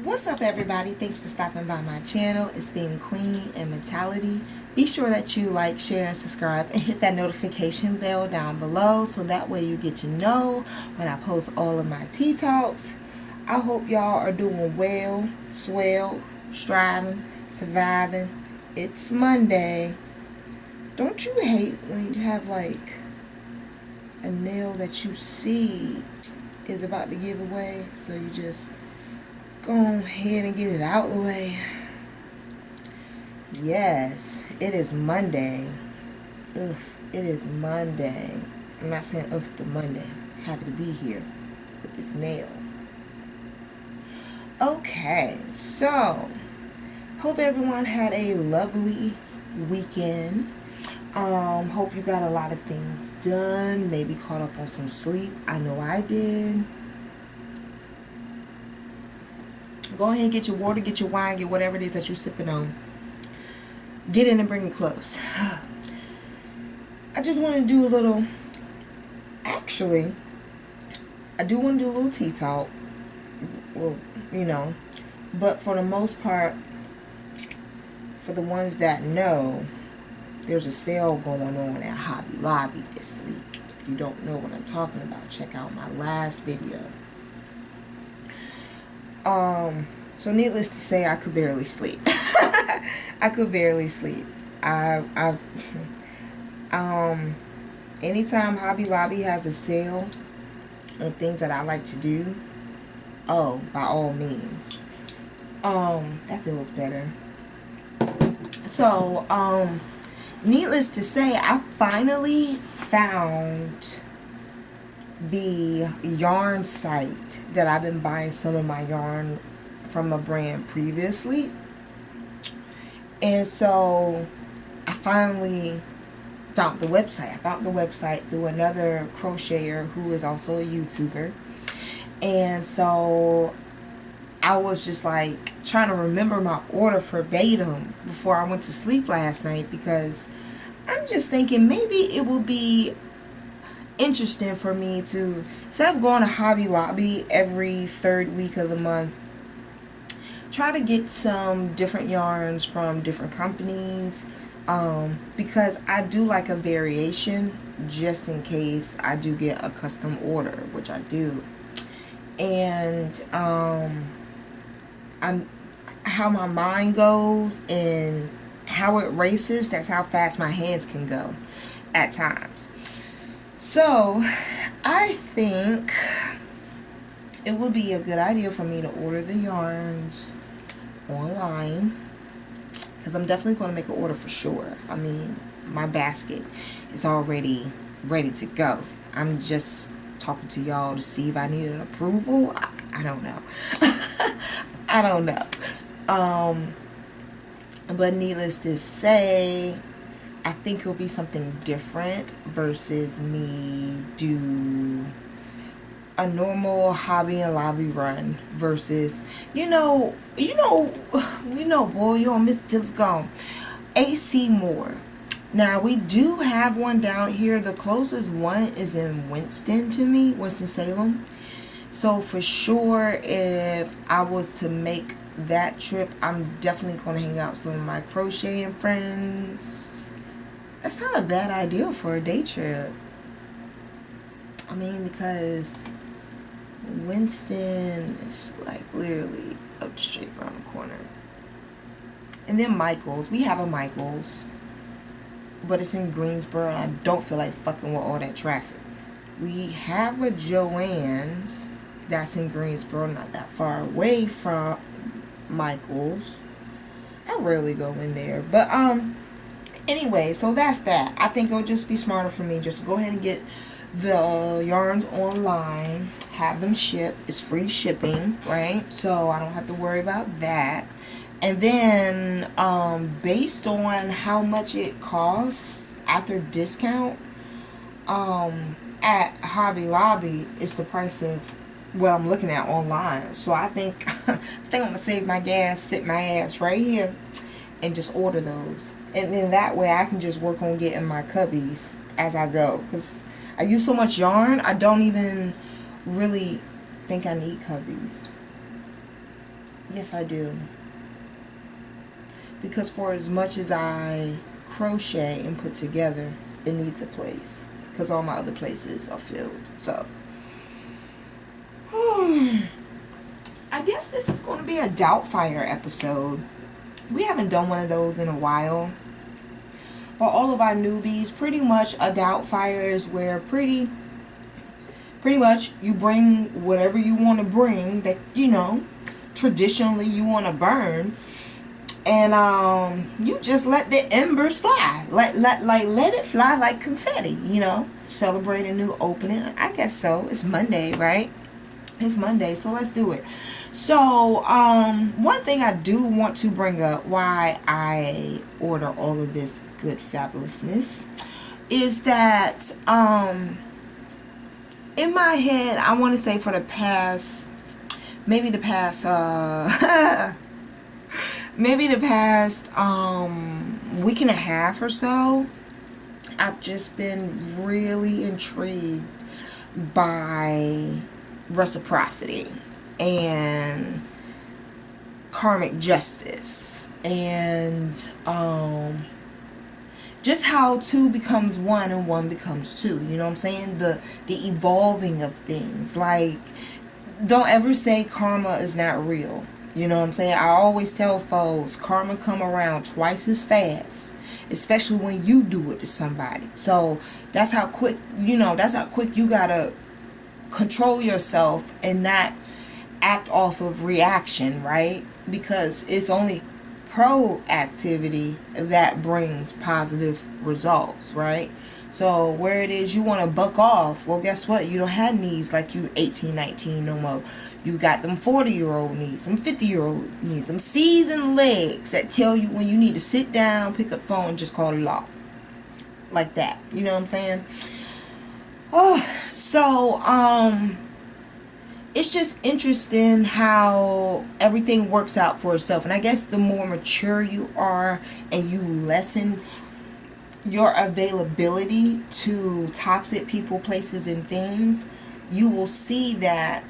What's up, everybody? Thanks for stopping by my channel, Esteemed Queen and Mentality. Be sure that you like, share, and subscribe, and hit that notification bell down below so that way you get to know when I post all of my tea talks. I hope y'all are doing well, swell, striving, surviving. It's Monday. Don't you hate when you have like a nail that you see is about to give away, so you just go ahead and get it out of the way? Yes, it is Monday. Ugh, it is Monday. I'm not saying ugh to Monday. Happy to be here with this nail. Okay, so hope everyone had a lovely weekend. Hope you got a lot of things done. Maybe caught up on some sleep. I know I did. Go ahead and get your water, get your wine, get whatever it is that you're sipping on. Get in and bring it close. I just want to do a little, actually, I do want to do a little tea talk. Well, you know, but for the most part, for the ones that know, there's a sale going on at Hobby Lobby this week. If you don't know what I'm talking about, check out my last video. So needless to say, I could barely sleep. I could barely sleep. Anytime Hobby Lobby has a sale on things that I like to do, oh, by all means. That feels better. So, needless to say, I finally found the yarn site that I've been buying some of my yarn from a brand previously. And so I finally found the website. I found the website through another crocheter who is also a YouTuber. And so I was just like trying to remember my order verbatim before I went to sleep last night, because I'm just thinking maybe it will be interesting for me to, instead of going to Hobby Lobby every third week of the month, try to get some different yarns from different companies, because I do like a variation just in case I do get a custom order, which I do. And how my mind goes and how it races, that's how fast my hands can go at times. So I think it would be a good idea for me to order the yarns online, because I'm definitely going to make an order for sure. I mean, my basket is already ready to go. I'm just talking to y'all to see if I need an approval. I don't know. I don't know. But needless to say, I think it'll be something different versus me do a normal Hobby and Lobby run versus, boy, you on Miss Dill's gone. AC Moore. Now, we do have one down here. The closest one is in Winston-Salem. So for sure, if I was to make that trip, I'm definitely going to hang out with some of my crocheting friends. That's not a bad idea for a day trip. I mean, because Winston is like literally up the street around the corner. And then Michael's. We have a Michael's, but it's in Greensboro, and I don't feel like fucking with all that traffic. We have a Joann's that's in Greensboro, not that far away from Michael's. I rarely go in there, but anyway, so that's that. I think it'll just be smarter for me just to go ahead and get the yarns online, have them shipped. It's free shipping, right? So I don't have to worry about that. And then based on how much it costs after discount, at Hobby Lobby, it's the price of what I'm looking at online. So I think I'm gonna save my gas, sit my ass right here, and just order those. And then that way I can just work on getting my cubbies as I go, because I use so much yarn, I don't even really think I need cubbies. Yes, I do. Because for as much as I crochet and put together, it needs a place. Because all my other places are filled. So, I guess this is going to be a Doubtfire episode. We haven't done one of those in a while. For all of our newbies, pretty much a Doubtfire is where pretty much you bring whatever you want to bring that, you know, traditionally you want to burn, and you just let the embers fly, let it fly like confetti, you know, celebrate a new opening. I guess so. It's Monday, right? It's Monday, so let's do it. So one thing I do want to bring up why I order all of this good fabulousness is that in my head, I want to say for the past maybe the past week and a half or so, I've just been really intrigued by reciprocity and karmic justice, and just how two becomes one and one becomes two. You know what I'm saying? The evolving of things. Like, don't ever say karma is not real. You know what I'm saying? I always tell folks, karma come around twice as fast, especially when you do it to somebody. So that's how quick, you know, that's how quick you gotta control yourself and not act off of reaction, right? Because it's only proactivity that brings positive results, right? So where it is you want to buck off, well, guess what? You don't have knees like you 18, 19 no more. You got them 40-year-old knees, some 50-year-old knees, some seasoned legs that tell you when you need to sit down, pick up the phone, and just call it off. Like that. You know what I'm saying? Oh, so, it's just interesting how everything works out for itself. And I guess the more mature you are and you lessen your availability to toxic people, places, and things, you will see that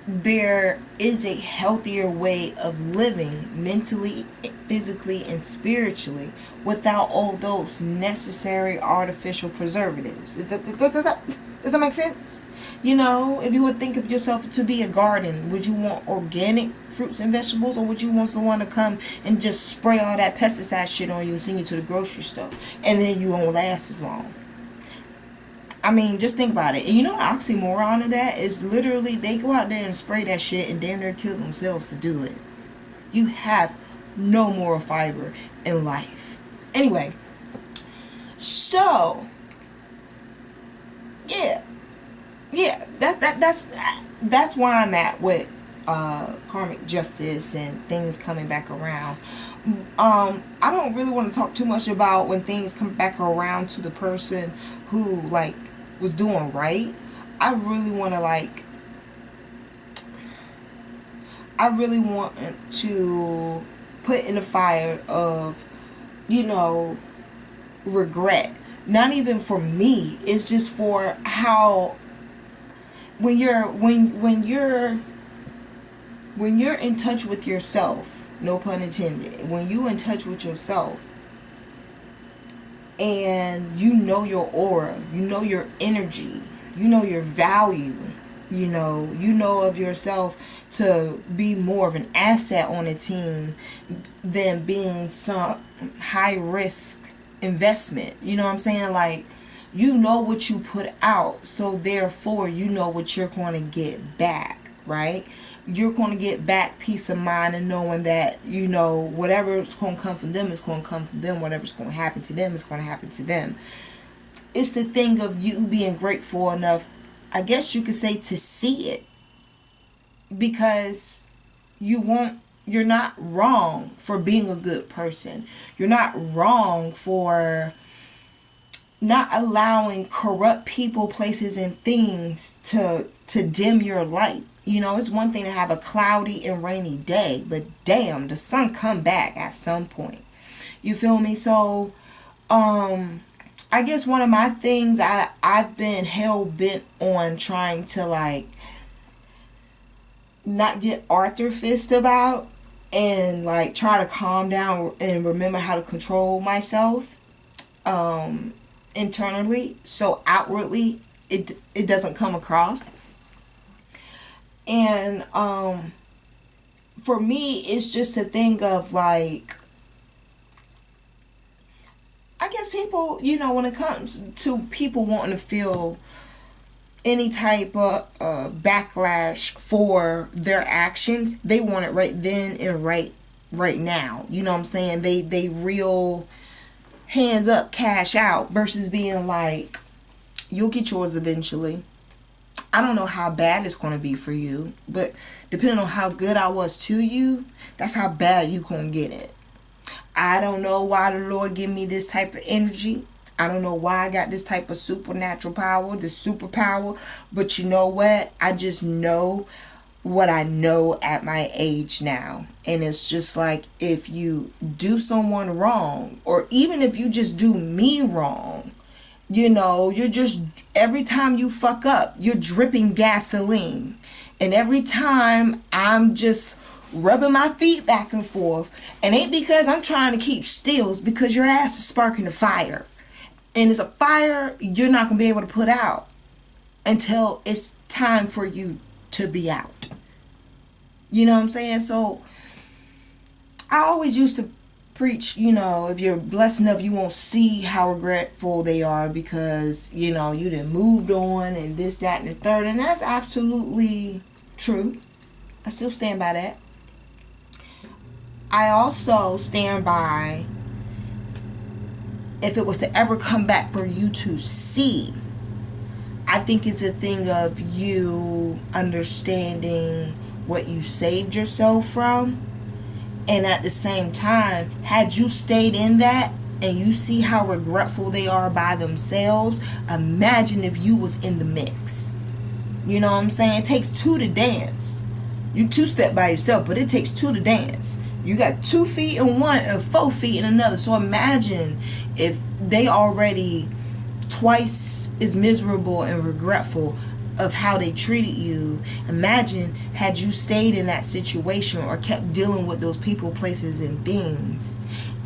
there is a healthier way of living mentally, physically, and spiritually without all those necessary artificial preservatives. Does that make sense? You know, if you would think of yourself to be a garden, would you want organic fruits and vegetables, or would you want someone to come and just spray all that pesticide shit on you and send you to the grocery store, and then you won't last as long? I mean, just think about it. And you know the oxymoron of that is literally they go out there and spray that shit and damn near kill themselves to do it. You have no moral fiber in life. Anyway, so yeah, that's where I'm at with karmic justice and things coming back around. I don't really want to talk too much about when things come back around to the person who like was doing right. I really want to put in the fire of, you know, regret. Not even for me, it's just for how when you're in touch with yourself, no pun intended, when you in touch with yourself and you know your aura, you know your energy, you know your value, you know of yourself to be more of an asset on a team than being some high risk investment. You know what I'm saying? Like, you know what you put out, so therefore you know what you're going to get back, right? You're going to get back peace of mind and knowing that, you know, whatever's going to come from them is going to come from them. Whatever's going to happen to them is going to happen to them. It's the thing of you being grateful enough, I guess you could say, to see it, because you're not wrong for being a good person. You're not wrong for not allowing corrupt people, places, and things to dim your light. You know, it's one thing to have a cloudy and rainy day, but damn, the sun come back at some point. You feel me? So, I guess one of my things I've been hell bent on trying to like not get Arthur fist about, and like try to calm down and remember how to control myself internally, so outwardly it doesn't come across. And for me, it's just a thing of like, I guess people, when it comes to people wanting to feel any type of backlash for their actions, they want it right then and right now. You know what I'm saying? They real hands up, cash out, versus being like, you'll get yours eventually. I don't know how bad it's going to be for you, but depending on how good I was to you, that's how bad you going to get it. I don't know why the Lord give me this type of energy. I don't know why I got this type of supernatural power, this superpower. But you know what? I just know what I know at my age now. And it's just like, if you do someone wrong, or even if you just do me wrong, you're just, every time you fuck up, you're dripping gasoline. And every time I'm just rubbing my feet back and forth, and ain't because I'm trying to keep still, it's because your ass is sparking the fire. And it's a fire you're not going to be able to put out until it's time for you to be out. You know what I'm saying? So I always used to preach, if you're blessed enough, you won't see how regretful they are because, you done moved on and this, that, and the third. And that's absolutely true. I still stand by that. I also stand by, if it was to ever come back for you to see, I think it's a thing of you understanding what you saved yourself from. And at the same time, had you stayed in that and you see how regretful they are by themselves, imagine if you was in the mix. You know what I'm saying? It takes two to dance. You two-step by yourself, but it takes two to dance. You got 2 feet in one and 4 feet in another. So imagine if they already twice as miserable and regretful of how they treated you. Imagine had you stayed in that situation or kept dealing with those people, places, and things.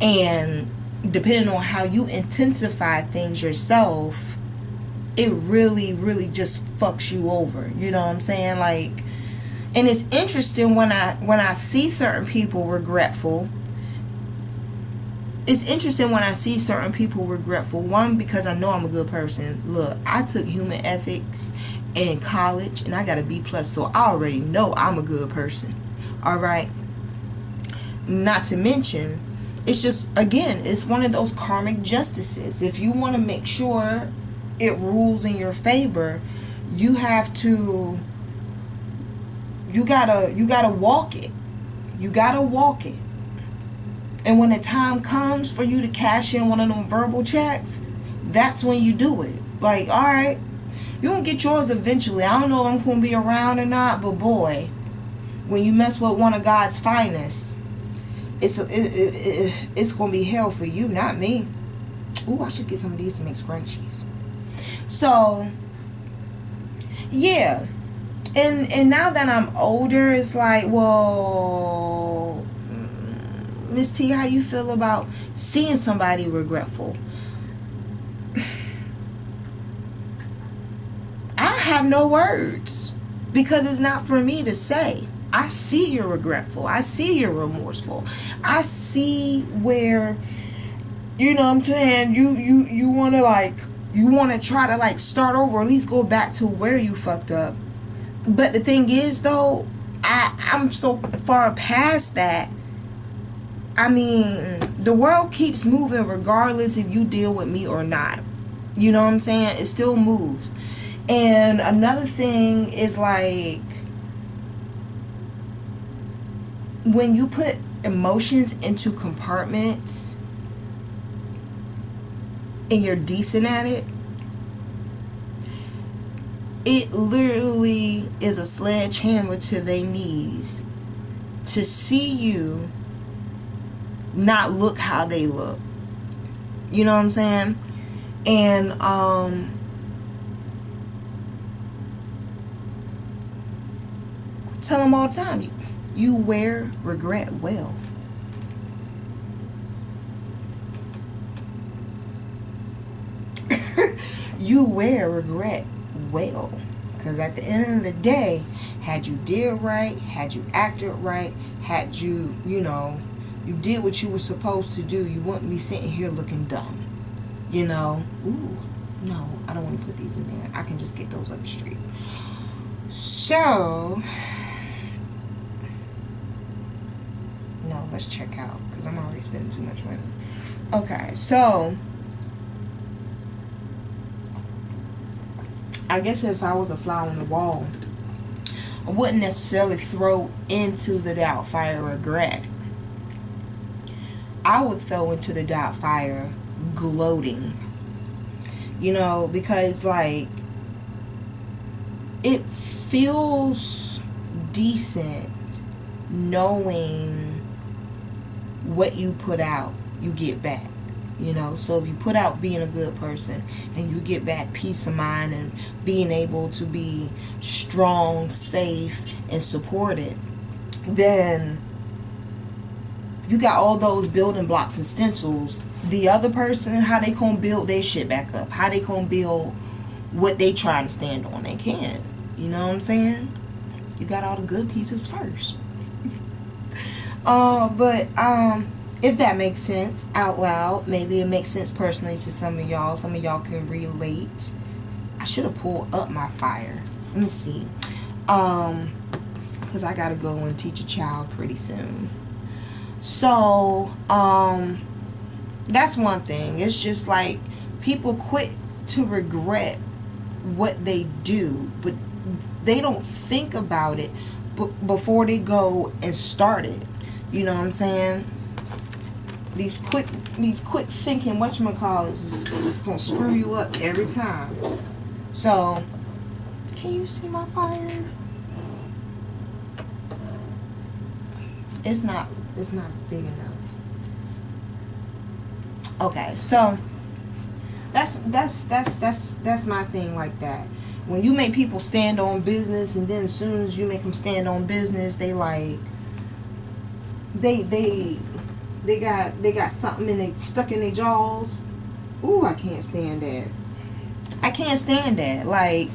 And depending on how you intensify things yourself, it really, really just fucks you over. You know what I'm saying? Like, and it's interesting when I see certain people regretful. It's interesting when I see certain people regretful. One, because I know I'm a good person. Look, I took human ethics in college and I got a B plus, so I already know I'm a good person. All right. Not to mention, it's just, again, it's one of those karmic justices. If you want to make sure it rules in your favor, you have to, you gotta walk it. You gotta walk it. And when the time comes for you to cash in one of them verbal checks, that's when you do it. Like, all right, you're going to get yours eventually. I don't know if I'm going to be around or not, but boy, when you mess with one of God's finest, it's going to be hell for you, not me. Ooh, I should get some of these to make scrunchies. So, yeah. And now that I'm older, it's like, well, Miss T, how you feel about seeing somebody regretful? I have no words because it's not for me to say. I see you're regretful. I see you're remorseful. I see where, you know what I'm saying, you want to try to like start over, or at least go back to where you fucked up. But the thing is though, I'm so far past that. I mean, the world keeps moving regardless if you deal with me or not. You know what I'm saying? It still moves. And another thing is like, when you put emotions into compartments and you're decent at it, it literally is a sledgehammer to their knees to see you not look how they look. You know what I'm saying? And tell them all the time, you wear regret well. You wear regret well. Because at the end of the day, had you did right, had you acted right, had you, you did what you were supposed to do, you wouldn't be sitting here looking dumb. Ooh, no, I don't want to put these in there. I can just get those up the street. So, no, let's check out, because I'm already spending too much money. Okay, so I guess if I was a fly on the wall, I wouldn't necessarily throw into the doubt fire regret. I would throw into the doubt fire gloating. Because like it feels decent knowing what you put out, you get back. So if you put out being a good person and you get back peace of mind and being able to be strong, safe, and supported, then you got all those building blocks and stencils. The other person, how they gonna build their shit back up? How they gonna build what they trying to stand on? They can't. You know what I'm saying? You got all the good pieces first. If that makes sense out loud, maybe it makes sense personally to some of y'all. Some of y'all can relate. I should have pulled up my fire. Let me see. Because I got to go and teach a child pretty soon. So, that's one thing. It's just like people quit to regret what they do, but they don't think about it before they go and start it. You know what I'm saying? These quick thinking whatchamacallits is just gonna screw you up every time. So, can you see my fire? It's not big enough. Okay, so that's my thing like that. When you make people stand on business, and then as soon as you make them stand on business, they like they got something stuck in their jaws. Ooh, I can't stand that. I can't stand that. Like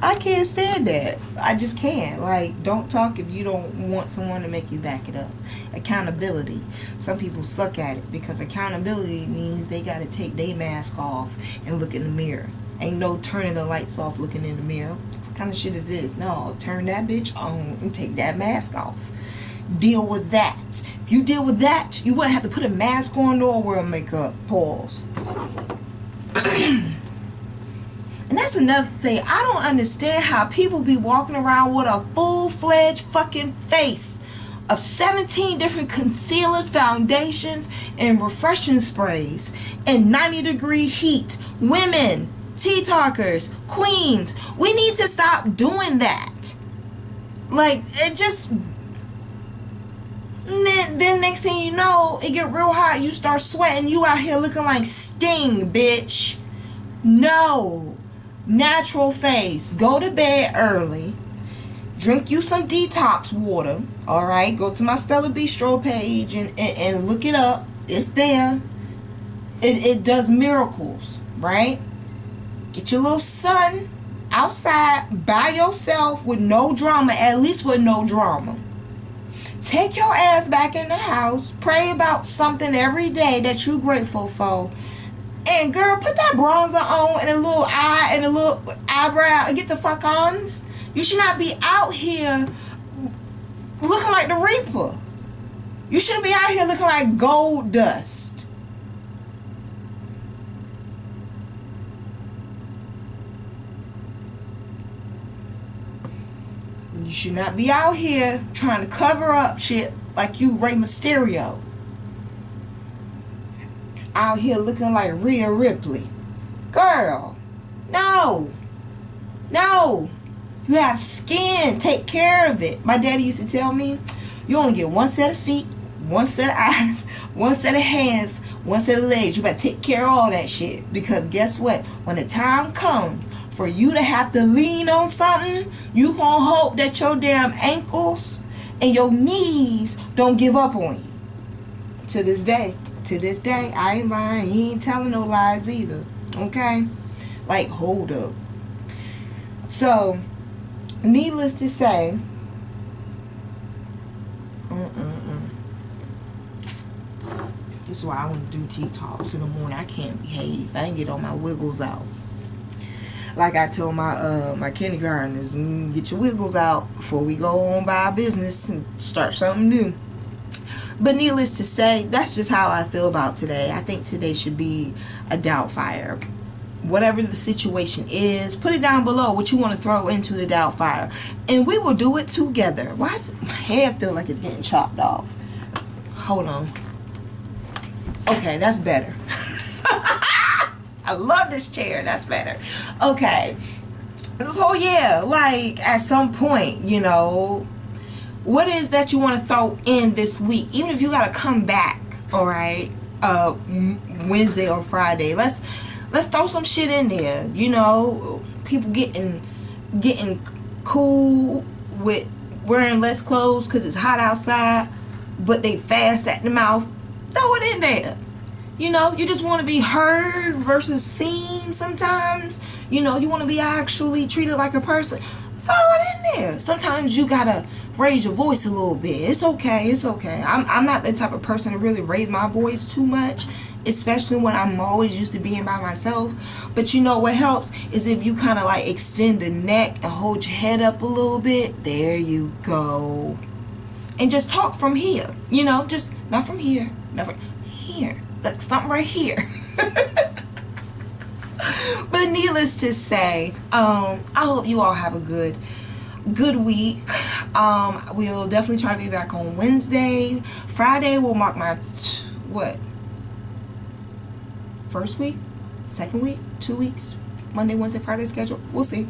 I can't stand that. I just can't. Like, don't talk if you don't want someone to make you back it up. Accountability. Some people suck at it because accountability means they got to take their mask off and look in the mirror. Ain't no turning the lights off looking in the mirror. What kind of shit is this? No, turn that bitch on and take that mask off. Deal with that. If you deal with that, you wouldn't have to put a mask on or wear makeup. Pause. And that's another thing. I don't understand how people be walking around with a full-fledged fucking face of 17 different concealers, foundations, and refreshing sprays in 90-degree heat. Women, tea talkers, queens, we need to stop doing that. Like, it just... Then next thing you know, it get real hot. You start sweating. You out here looking like Sting, bitch. No. Natural face. Go to bed early. Drink you some detox water. Alright? Go to my Stella Bistro page and look it up. It's there. It does miracles. Right? Get your little sun outside by yourself with no drama. At least with no drama. Take your ass back in the house. Pray about something every day that you're grateful for. And girl, put that bronzer on and a little eye and a little eyebrow and get the fuck ons. You should not be out here looking like the Reaper. You shouldn't be out here looking like gold dust. You should not be out here trying to cover up shit like you Rey Mysterio. Out here looking like Rhea Ripley. Girl, no. No. You have skin. Take care of it. My daddy used to tell me, you only get one set of feet, one set of eyes, one set of hands, one set of legs. You better take care of all that shit. Because guess what? When the time comes For you to have to lean on something, you gonna hope that your damn ankles and your knees don't give up on you. To this day. To this day, I ain't lying. He ain't telling no lies either. Okay? Like, hold up. So, needless to say, this is why I want to do TikToks in the morning. I can't behave. I ain't get all my wiggles out. Like I told my kindergartners, get your wiggles out before we go on by our business and start something new. But needless to say, that's just how I feel about today. I think today should be a doubt fire. Whatever the situation is, put it down below what you want to throw into the doubt fire, and we will do it together. Why does my head feel like it's getting chopped off? Hold on. Okay, that's better. I love this chair. That's better. Okay. So yeah, like at some point, you know, what is that you want to throw in this week? Even if you gotta come back, all right, Wednesday or Friday. Let's throw some shit in there. You know, people getting cool with wearing less clothes because it's hot outside, but they fast at the mouth. Throw it in there. You know, you just want to be heard versus seen sometimes. You know, you want to be actually treated like a person. Throw it in there. Sometimes you gotta raise your voice a little bit. It's okay. It's okay. I'm not the type of person to really raise my voice too much, especially when I'm always used to being by myself. But you know what helps is if you kind of like extend the neck and hold your head up a little bit. There you go. And just talk from here. You know, just not from here. Not from here. Look, something right here. But needless to say, I hope you all have a good week. We'll definitely try to be back on Wednesday. Friday will mark my first week, second week, 2 weeks, Monday, Wednesday, Friday schedule. We'll see.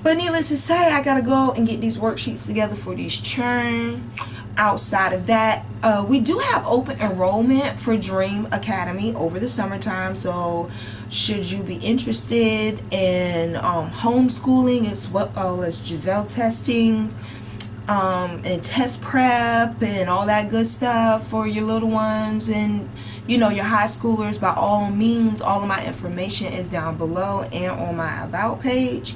But needless to say, I gotta go and get these worksheets together for these churn. Outside of that, we do have open enrollment for Dream Academy over the summertime. So should you be interested in homeschooling as well as Giselle testing and test prep and all that good stuff for your little ones and you know your high schoolers, by all means, all of my information is down below and on my about page.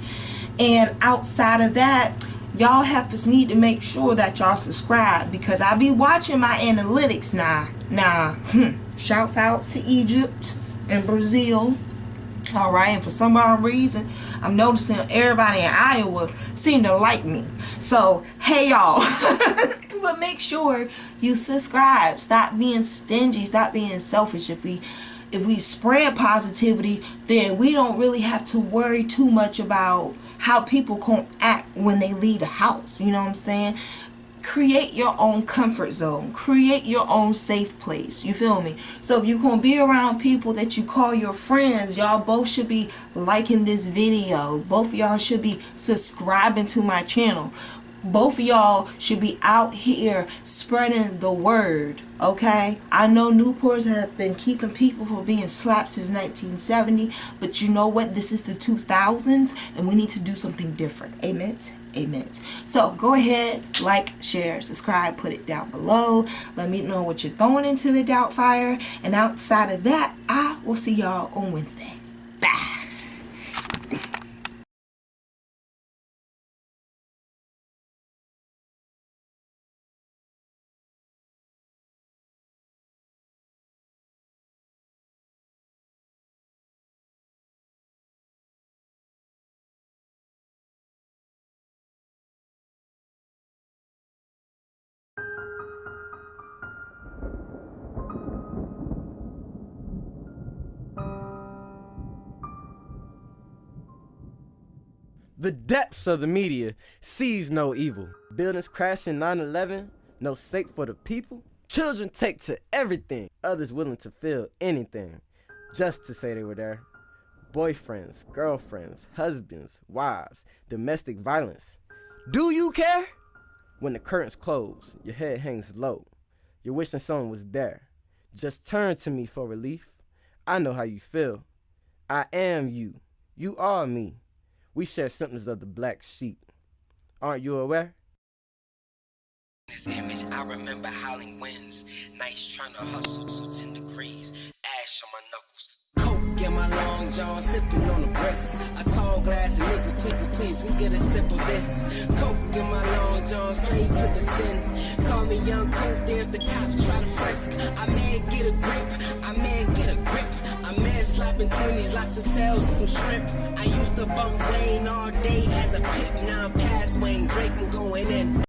And outside of that, y'all need to make sure that y'all subscribe, because I be watching my analytics now. Shouts out to Egypt and Brazil. All right, and for some odd reason, I'm noticing everybody in Iowa seem to like me. So, hey y'all. But make sure you subscribe. Stop being stingy. Stop being selfish. If we spread positivity, then we don't really have to worry too much about how people can act when they leave the house. You know what I'm saying? Create your own comfort zone. Create your own safe place. You feel me? So if you're going to be around people that you call your friends, y'all both should be liking this video. Both of y'all should be subscribing to my channel. Both of y'all should be out here spreading the word, okay? I know Newports have been keeping people from being slapped since 1970, but you know what? This is the 2000s, and we need to do something different. Amen? Amen. So go ahead, like, share, subscribe, put it down below. Let me know what you're throwing into the doubt fire. And outside of that, I will see y'all on Wednesday. Bye. The depths of the media sees no evil. Buildings crashing 9/11, no sake for the people. Children take to everything. Others willing to feel anything just to say they were there. Boyfriends, girlfriends, husbands, wives, domestic violence. Do you care? When the curtains close, your head hangs low. You're wishing someone was there. Just turn to me for relief. I know how you feel. I am you. You are me. We share symptoms of the black sheep. Aren't you aware? This image, I remember howling winds, nights trying to hustle to 10 degrees, ash on my knuckles. Coke in my long john, sipping on a brisk. A tall glass of nigga, please, can get a sip of this. Coke in my long john, slave to the sin. Call me young coke there if the cops try to frisk. I may get a grip, I may get a grip. I may slapping 20s, lots of tails and some shrimp. I used to bump Wayne all day as a pimp, now I'm past Wayne Drake, I'm going in.